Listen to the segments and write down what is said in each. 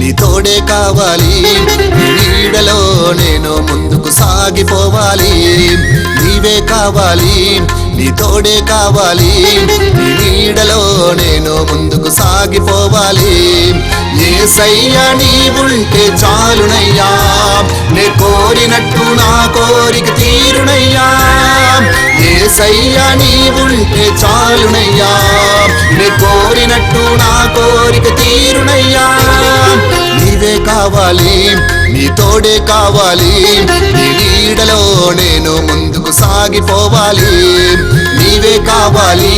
నీ తోడే కావాలి, నీ నీడలో నేను ముందుకు సాగిపోవాలి. నీవే కావాలి, నీ తోడే కావాలి, నీ నీడలో నేను ముందుకు సాగిపోవాలి. యేసయ్యా నీవుంటే చాలునయ్యా, నే కోరినట్టు నా కోరిక తీరునయ్యా. యేసయ్యా నీవుంటే చాలునయ్యా, నే కోరినట్టు నా కోరిక తీరునయ్యా. నీవే కావాలి, నీ తోడే కావాలి, నీ నీడలో నేను ముందుకు సాగిపోవాలి. నీవే కావాలి,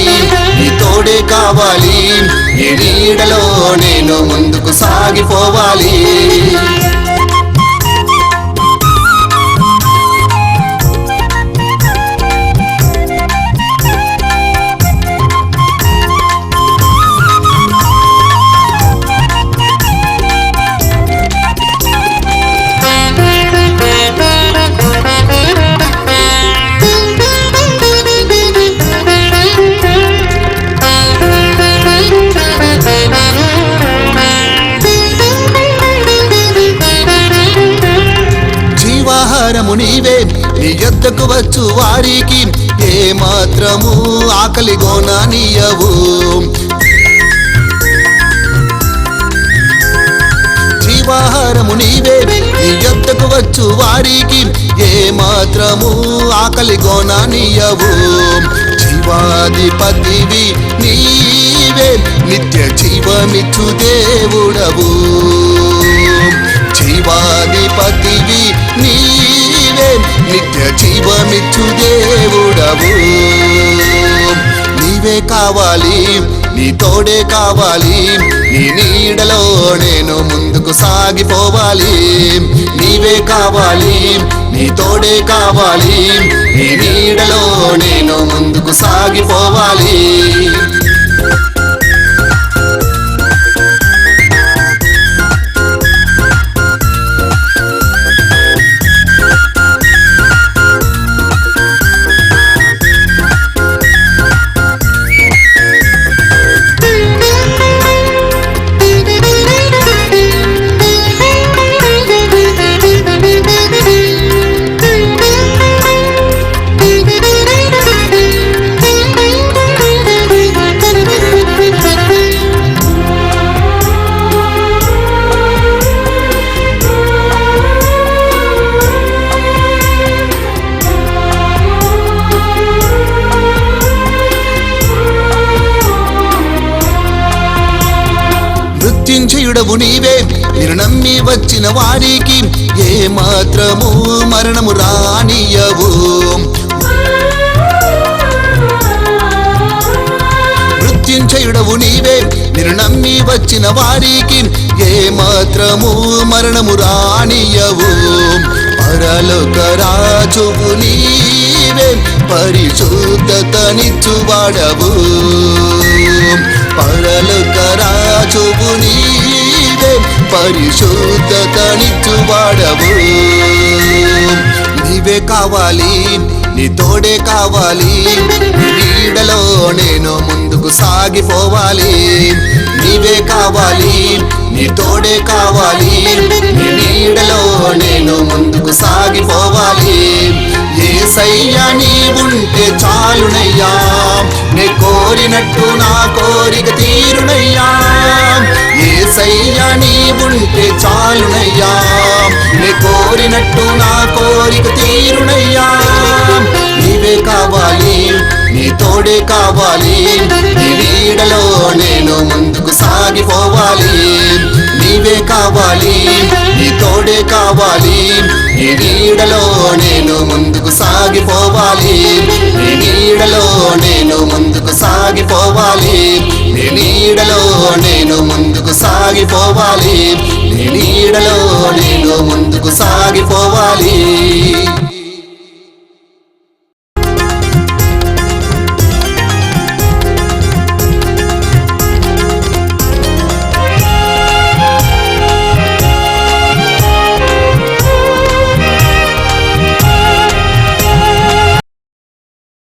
నీ తోడే కావాలి, నీ నీడలో నేను ముందుకు సాగిపోవాలి. జీవాహారము నీవే, నీ యొద్దకు వచ్చు వారికి ఏ మాత్రము ఆకలిగోననీయవు. జీవాహారము నీవే, నీ యొద్దకు వచ్చు వారికి ఏ మాత్రము ఆకలిగోననీయవు. జీవాధిపతివి నీవే, నిత్య జీవమిచ్చు దేవుడవు. జీవాధిపతివి నీవే, నిత్య జీవమిచ్చు దేవుడవు. నీవే కావాలి, నీ తోడే కావాలి, నీ నీడలో నేను ముందుకు సాగిపోవాలి. నీవే కావాలి, నీ తోడే కావాలి, నీ నీడలో నేను ముందుకు సాగిపోవాలి. మృత్యుంజయుడవు నీవే, నిన్ను నమ్మి వచ్చిన వారికి ఏ మాత్రము మరణము రానియవు. మృత్యుంజయుడవు నీవే, నిన్ను నమ్మి వచ్చిన వారికి ఏ మాత్రము మరణము రానియవు. పరలోక రాజువు నీవే, పరిశుద్ధతనిచ్చువాడవు. పరలోక రాజువు నీవే, పరిశుద్ధతనిచ్చువాడవు. నీవే కావాలి, నీ తోడే కావాలి, నీ నీడలో నేను ముందుకు సాగిపోవాలి. నీవే కావాలి, నీ తోడే కావాలి, నీ నీడలో నేను ముందుకు సాగిపోవాలి. యేసయ్యా నీవుంటే చాలునయ్యా, నే కోరినట్టు నా కోరిక తీరునయ్యా. యేసయ్యా నీవుంటే చాలునయ్యా, నే కోరినట్టు నా కోరిక తీరునయ్యా. నీవే కావాలి, నీ తోడే కావాలి, నీ నీడలో నేను ముందుకు సాగిపోవాలి. నీవే కావాలి, నీ తోడే కావాలి, నీ నీడలో నేను ముందుకు సాగిపోవాలి. నీ నీడలో నేను ముందుకు సాగిపోవాలి. నీ నీడలో నేను ముందుకు సాగిపోవాలి. నీ నీడలో నేను ముందుకు సాగిపోవాలి.